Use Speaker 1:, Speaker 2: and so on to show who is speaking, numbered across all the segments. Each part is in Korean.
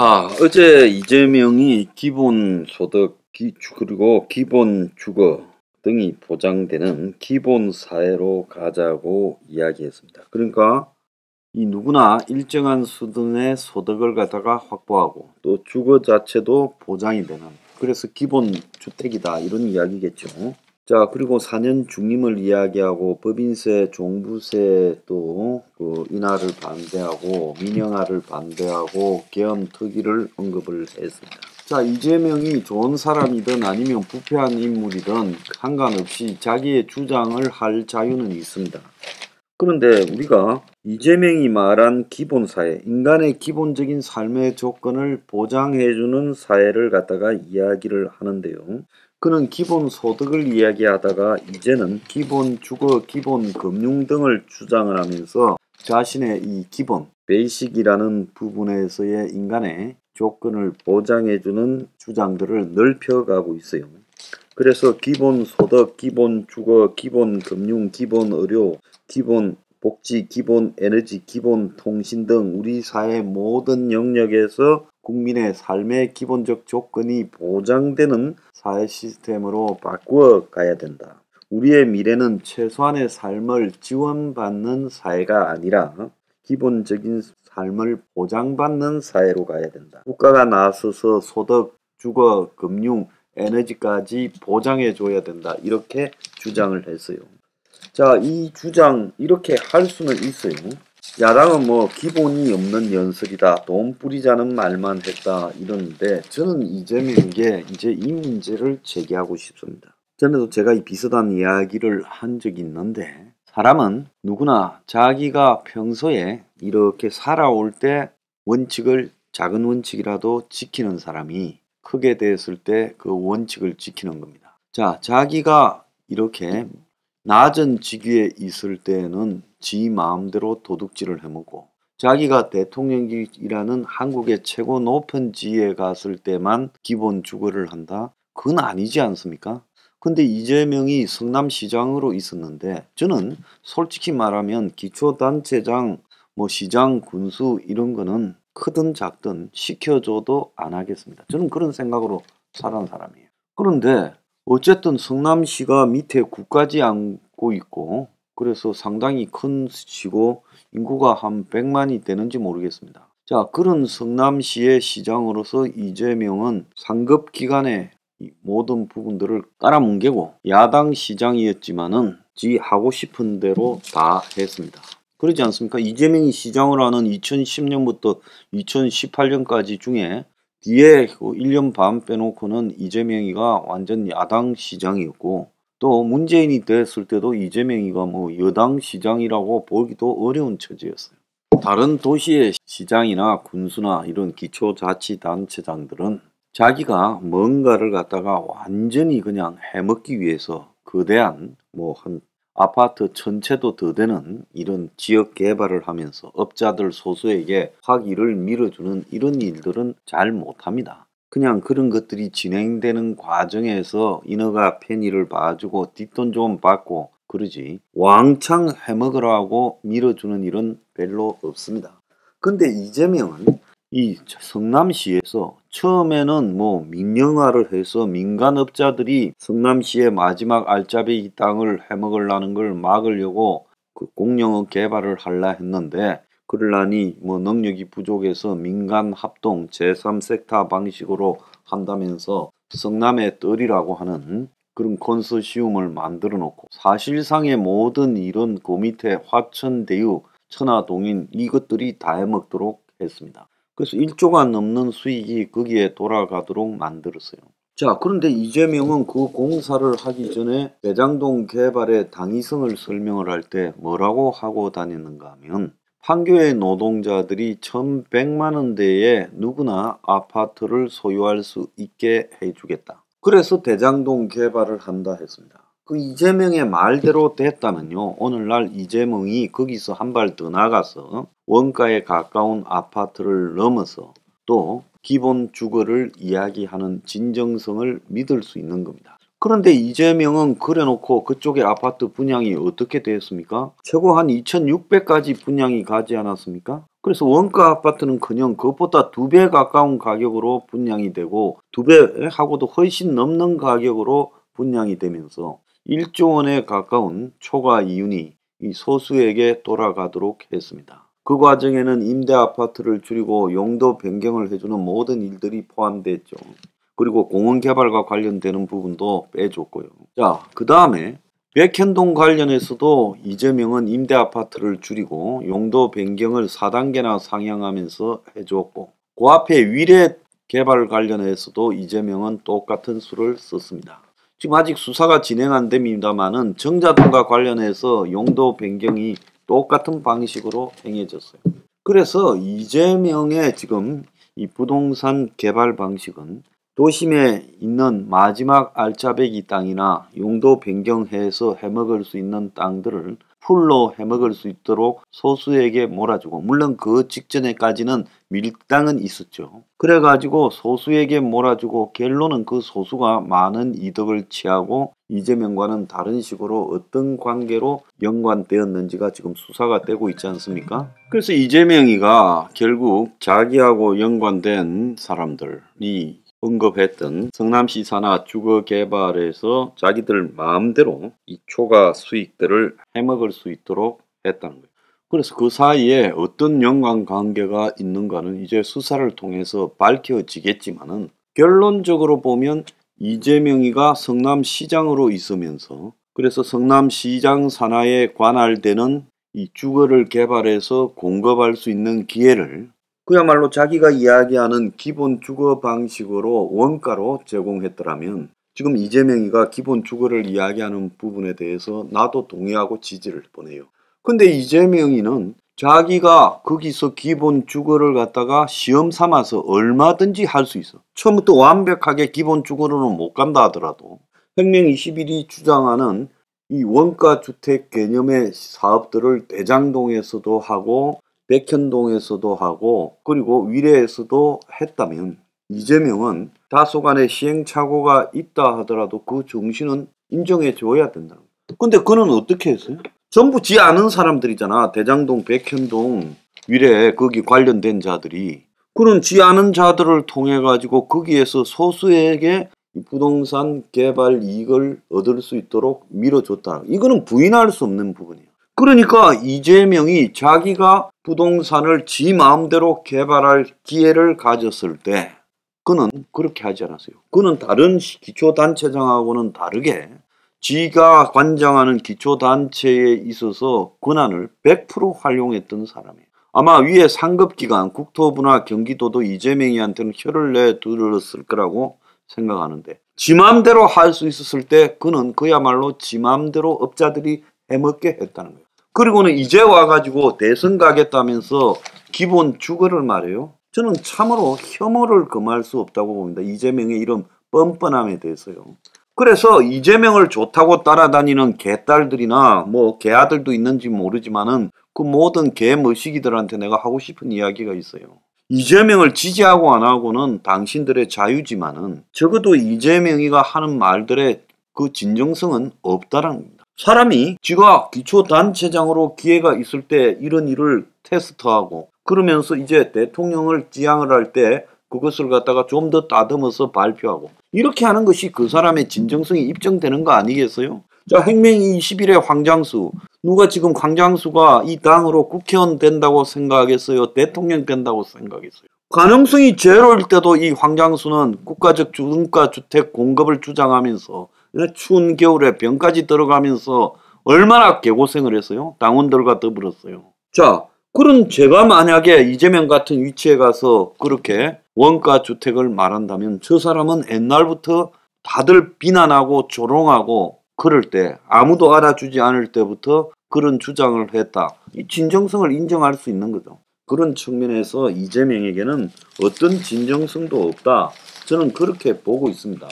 Speaker 1: 자, 어제 이재명이 기본소득, 그리고 기본주거 등이 보장되는 기본사회로 가자고 이야기했습니다. 그러니까 이 누구나 일정한 수준의 소득을 갖다가 확보하고 또 주거 자체도 보장이 되는, 그래서 기본주택이다 이런 이야기겠죠. 자, 그리고 4년 중임을 이야기하고 법인세, 종부세 또 그 인하를 반대하고 민영화를 반대하고 계엄특위를 언급을 했습니다. 자, 이재명이 좋은 사람이든 아니면 부패한 인물이든 상관없이 자기의 주장을 할 자유는 있습니다. 그런데 우리가 이재명이 말한 기본사회, 인간의 기본적인 삶의 조건을 보장해주는 사회를 갖다가 이야기를 하는데요. 그는 기본소득을 이야기하다가 이제는 기본주거, 기본금융 등을 주장을 하면서 자신의 이 기본, 베이식이라는 부분에서의 인간의 조건을 보장해주는 주장들을 넓혀가고 있어요. 그래서 기본소득, 기본주거, 기본금융, 기본의료, 기본복지, 기본에너지, 기본통신 등 우리 사회 모든 영역에서 국민의 삶의 기본적 조건이 보장되는 사회 시스템으로 바꾸어 가야 된다. 우리의 미래는 최소한의 삶을 지원받는 사회가 아니라 기본적인 삶을 보장받는 사회로 가야 된다. 국가가 나서서 소득, 주거, 금융, 에너지까지 보장해 줘야 된다. 이렇게 주장을 했어요. 자, 이 주장 이렇게 할 수는 있어요. 야당은 뭐 기본이 없는 연설이다, 돈 뿌리자는 말만 했다 이러는데, 저는 이재명에게 이제 이 문제를 제기하고 싶습니다. 전에도 제가 이 비슷한 이야기를 한 적이 있는데, 사람은 누구나 자기가 평소에 이렇게 살아올 때 원칙을, 작은 원칙이라도 지키는 사람이 크게 됐을 때 그 원칙을 지키는 겁니다. 자, 자기가 이렇게 낮은 직위에 있을 때는 지 마음대로 도둑질을 해먹고, 자기가 대통령이라는 한국의 최고 높은 지위에 갔을 때만 기본 주거를 한다? 그건 아니지 않습니까? 근데 이재명이 성남시장으로 있었는데, 저는 솔직히 말하면 기초단체장, 뭐 시장, 군수 이런 거는 크든 작든 시켜줘도 안 하겠습니다. 저는 그런 생각으로 살아온 사람이에요. 그런데 어쨌든 성남시가 밑에 국까지 안고 있고, 그래서 상당히 큰 시고 인구가 한 100만이 되는지 모르겠습니다. 자, 그런 성남시의 시장으로서 이재명은 상급 기관의 모든 부분들을 깔아뭉개고 야당 시장이었지만은 지 하고 싶은 대로 다 했습니다. 그러지 않습니까? 이재명이 시장을 하는 2010년부터 2018년까지 중에 뒤에 1년 반 빼놓고는 이재명이가 완전 야당 시장이었고, 또 문재인이 됐을 때도 이재명이가 뭐 여당 시장이라고 보기도 어려운 처지였어요. 다른 도시의 시장이나 군수나 이런 기초자치단체장들은 자기가 뭔가를 갖다가 완전히 그냥 해먹기 위해서 거대한 뭐 한 아파트 전체도 더 되는 이런 지역 개발을 하면서 업자들 소수에게 확 일을 밀어주는 이런 일들은 잘 못합니다. 그냥 그런 것들이 진행되는 과정에서 인허가 편의를 봐주고 뒷돈 좀 받고 그러지, 왕창 해먹으라고 밀어주는 일은 별로 없습니다. 근데 이재명은 이 성남시에서 처음에는 뭐 민영화를 해서 민간업자들이 성남시의 마지막 알짜배기 땅을 해먹으려는 걸 막으려고 그 공영업 개발을 하려 했는데, 그러려니 뭐 능력이 부족해서 민간 합동 제3섹터 방식으로 한다면서 성남의 뜰이라고 하는 그런 컨소시움을 만들어 놓고, 사실상의 모든 이런 그 밑에 화천, 대유, 천화동인 이것들이 다 해먹도록 했습니다. 그래서 1조가 넘는 수익이 거기에 돌아가도록 만들었어요. 자, 그런데 이재명은 그 공사를 하기 전에 대장동 개발의 당위성을 설명을 할 때 뭐라고 하고 다녔는가 하면, 판교의 노동자들이 1100만 원대에 누구나 아파트를 소유할 수 있게 해주겠다. 그래서 대장동 개발을 한다 했습니다. 그 이재명의 말대로 됐다면요, 오늘날 이재명이 거기서 한 발 더 나가서 원가에 가까운 아파트를 넘어서 또 기본 주거를 이야기하는 진정성을 믿을 수 있는 겁니다. 그런데 이재명은 그래놓고 그쪽의 아파트 분양이 어떻게 되었습니까? 최고 한 2600까지 분양이 가지 않았습니까? 그래서 원가 아파트는커녕 그것보다 2배 가까운 가격으로 분양이 되고 2배하고도 훨씬 넘는 가격으로 분양이 되면서 1조 원에 가까운 초과 이윤이 이 소수에게 돌아가도록 했습니다. 그 과정에는 임대 아파트를 줄이고 용도 변경을 해주는 모든 일들이 포함됐죠. 그리고 공원 개발과 관련되는 부분도 빼줬고요. 자, 그 다음에 백현동 관련해서도 이재명은 임대 아파트를 줄이고 용도 변경을 4단계나 상향하면서 해주었고, 그 앞에 위례 개발 관련해서도 이재명은 똑같은 수를 썼습니다. 지금 아직 수사가 진행 안 됩니다만은 정자동과 관련해서 용도 변경이 똑같은 방식으로 행해졌어요. 그래서 이재명의 지금 이 부동산 개발 방식은 도심에 있는 마지막 알짜배기 땅이나 용도 변경해서 해먹을 수 있는 땅들을 풀로 해먹을 수 있도록 소수에게 몰아주고, 물론 그 직전에까지는 밀당은 있었죠. 그래가지고 소수에게 몰아주고 결론은 그 소수가 많은 이득을 취하고 이재명과는 다른 식으로 어떤 관계로 연관되었는지가 지금 수사가 되고 있지 않습니까? 그래서 이재명이가 결국 자기하고 연관된 사람들이 언급했던 성남시 산하 주거 개발에서 자기들 마음대로 이 초과 수익들을 해먹을 수 있도록 했다는 거예요. 그래서 그 사이에 어떤 연관관계가 있는가는 이제 수사를 통해서 밝혀지겠지만은, 결론적으로 보면 이재명이가 성남시장으로 있으면서 그래서 성남시장 산하에 관할되는 이 주거를 개발해서 공급할 수 있는 기회를 그야말로 자기가 이야기하는 기본 주거 방식으로 원가로 제공했더라면 지금 이재명이가 기본 주거를 이야기하는 부분에 대해서 나도 동의하고 지지를 보내요. 근데 이재명이는 자기가 거기서 기본 주거를 갖다가 시험 삼아서 얼마든지 할 수 있어. 처음부터 완벽하게 기본 주거로는 못 간다 하더라도 혁명 21이 주장하는 이 원가 주택 개념의 사업들을 대장동에서도 하고 백현동에서도 하고 그리고 위례에서도 했다면 이재명은 다소간의 시행착오가 있다 하더라도 그 정신은 인정해 줘야 된다. 근데 그는 어떻게 했어요? 전부 지 아는 사람들이잖아. 대장동, 백현동, 위례 거기 관련된 자들이. 그런 지 아는 자들을 통해 가지고 거기에서 소수에게 부동산 개발 이익을 얻을 수 있도록 밀어줬다. 이거는 부인할 수 없는 부분이에요. 그러니까 이재명이 자기가 부동산을 지 마음대로 개발할 기회를 가졌을 때 그는 그렇게 하지 않았어요. 그는 다른 기초단체장하고는 다르게 지가 관장하는 기초단체에 있어서 권한을 100% 활용했던 사람이에요. 아마 위에 상급기관 국토부나 경기도도 이재명이한테는 혀를 내둘렀을 거라고 생각하는데, 지 마음대로 할 수 있었을 때 그는 그야말로 지 마음대로 업자들이 해먹게 했다는 거예요. 그리고는 이제 와가지고 대선 가겠다면서 기본 주거를 말해요. 저는 참으로 혐오를 금할 수 없다고 봅니다. 이재명의 이런 뻔뻔함에 대해서요. 그래서 이재명을 좋다고 따라다니는 개딸들이나 뭐 개아들도 있는지 모르지만은 그 모든 개머시기들한테 내가 하고 싶은 이야기가 있어요. 이재명을 지지하고 안 하고는 당신들의 자유지만은 적어도 이재명이가 하는 말들의 그 진정성은 없다라는 겁니다. 사람이 지가 기초단체장으로 기회가 있을 때 이런 일을 테스트하고 그러면서 이제 대통령을 지향을 할 때 그것을 갖다가 좀 더 다듬어서 발표하고 이렇게 하는 것이 그 사람의 진정성이 입증되는 거 아니겠어요? 자, 혁명 21의 황장수. 누가 지금 황장수가 이 당으로 국회의원 된다고 생각하겠어요? 대통령 된다고 생각했어요? 가능성이 제로일 때도 이 황장수는 국가적 중가 주택 공급을 주장하면서 추운 겨울에 병까지 들어가면서 얼마나 개고생을 했어요? 당원들과 더불었어요. 자, 그런 제가 만약에 이재명 같은 위치에 가서 그렇게 원가 주택을 말한다면 저 사람은 옛날부터 다들 비난하고 조롱하고 그럴 때 아무도 알아주지 않을 때부터 그런 주장을 했다. 이 진정성을 인정할 수 있는 거죠. 그런 측면에서 이재명에게는 어떤 진정성도 없다. 저는 그렇게 보고 있습니다.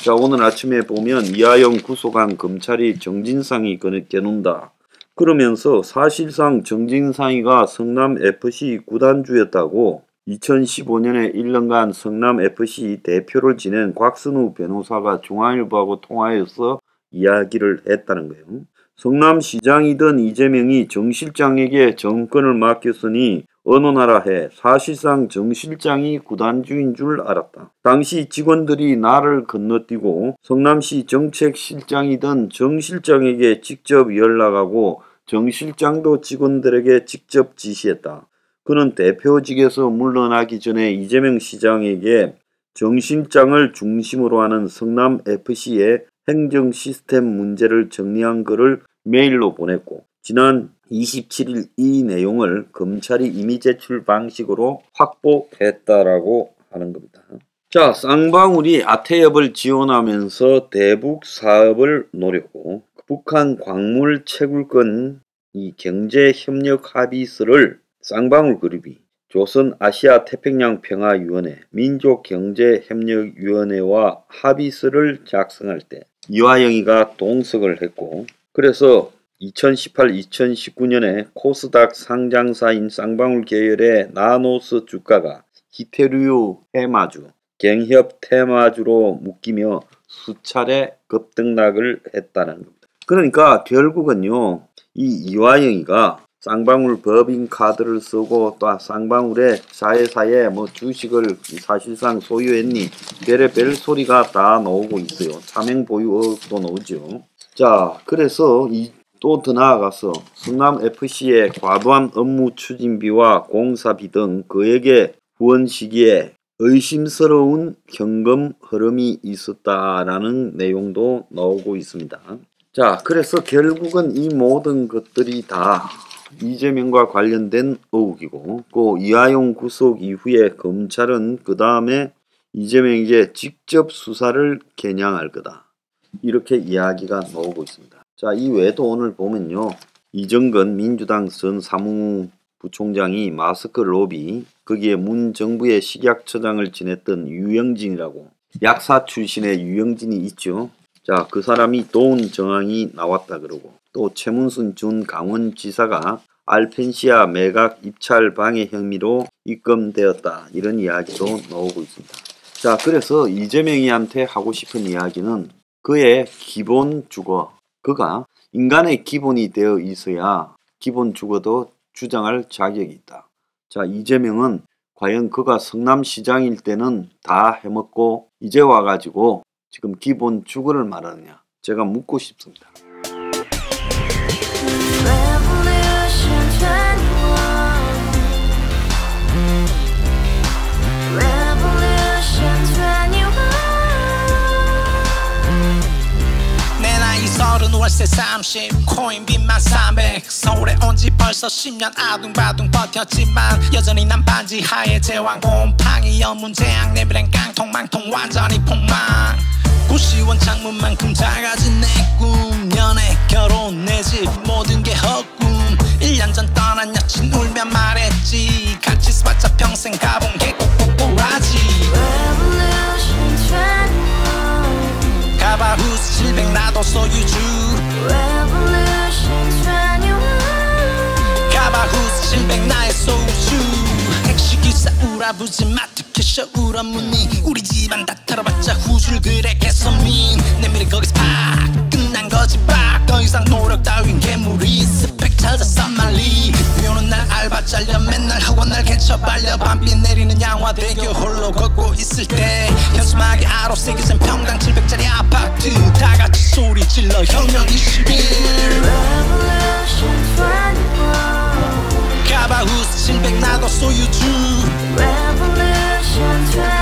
Speaker 1: 자, 오늘 아침에 보면 이하영 구속한 검찰이 정진상이 겨눈다. 그러면서 사실상 정진상이가 성남FC 구단주였다고 2015년에 1년간 성남FC 대표를 지낸 곽선우 변호사가 중앙일보하고 통화해서 이야기를 했다는 거예요. 성남시장이던 이재명이 정 실장에게 정권을 맡겼으니 어느 나라 해. 사실상 정 실장이 구단주인 줄 알았다. 당시 직원들이 나를 건너뛰고 성남시 정책실장이던 정 실장에게 직접 연락하고 정 실장도 직원들에게 직접 지시했다. 그는 대표직에서 물러나기 전에 이재명 시장에게 정 실장을 중심으로 하는 성남FC의 행정 시스템 문제를 정리한 글을 메일로 보냈고 지난 27일 이 내용을 검찰이 임의 제출 방식으로 확보했다라고 하는 겁니다. 자, 쌍방울이 아태협을 지원하면서 대북 사업을 노렸고 북한 광물 채굴권 이 경제협력 합의서를 쌍방울그룹이 조선아시아태평양평화위원회, 민족경제협력위원회와 합의서를 작성할 때 이화영이가 동석을 했고 그래서 2018-2019년에 코스닥 상장사인 쌍방울 계열의 나노스 주가가 히테류 테마주, 경협 테마주로 묶이며 수차례 급등락을 했다는 겁니다. 그러니까 결국은요, 이 이화영이가 쌍방울 법인카드를 쓰고 또 쌍방울의 사회사에 뭐 주식을 사실상 소유했니 별의별 소리가 다 나오고 있어요. 차명 보유 의혹도 나오죠. 자, 그래서 또 더 나아가서 성남FC의 과도한 업무 추진비와 공사비 등 그에게 후원 시기에 의심스러운 현금 흐름이 있었다라는 내용도 나오고 있습니다. 자, 그래서 결국은 이 모든 것들이 다 이재명과 관련된 의혹이고 그 이화영 구속 이후에 검찰은 그 다음에 이재명에게 직접 수사를 겨냥할 거다. 이렇게 이야기가 나오고 있습니다. 자, 이 외에도 오늘 보면요. 이정근 민주당 전 사무부총장이 마스크 로비 거기에 문 정부의 식약처장을 지냈던 유영진이라고 약사 출신의 유영진이 있죠. 자, 그 사람이 도운 정황이 나왔다 그러고 또 최문순 전 강원지사가 알펜시아 매각 입찰 방해 혐의로 입건되었다. 이런 이야기도 나오고 있습니다. 자, 그래서 이재명이한테 하고 싶은 이야기는 그의 기본 주거, 그가 인간의 기본이 되어 있어야 기본 주거도 주장할 자격이 있다. 자, 이재명은 과연 그가 성남시장일 때는 다 해먹고 이제 와가지고 지금 기본 주거를 말하느냐, 제가 묻고 싶습니다.
Speaker 2: 월세 30 코인빚만 300 서울에 온지 벌써 10년 아둥바둥 버텼지만 여전히 난 반지 하에 제왕 곰팡이 연문제약 내비랭 깡통망통 완전히 폭망 고시원 창문만큼 작아진 내 꿈 연애 결혼 내 집 모든 게 헛꿈 1년 전 떠난 여친 울며 말했지 같이 써봤자 평생 가본 게 꼭꼭꼬라지 가바후스 700 나도 소유주 가바후스 700 나의 소유주 택시기사 우라부지 마트 캐셔 울어무니 우리 집안 다 털어봤자 후줄 그래 개선민 내미래 거기서 팍 끝난 거지 팍 더 이상 노력 따윈 괴물이 스펙 찾아서 말리 비오는 날 알바 잘려 맨날 학원 날 개쳐 발려 밤비 내리는 양화대교 홀로 걷고 있을 때 현수막에 아로 새겨진 평당 700짜리 아파트 다같이 소리 질러 혁명 21 가바후스 700 나도 소유주 Revolution 21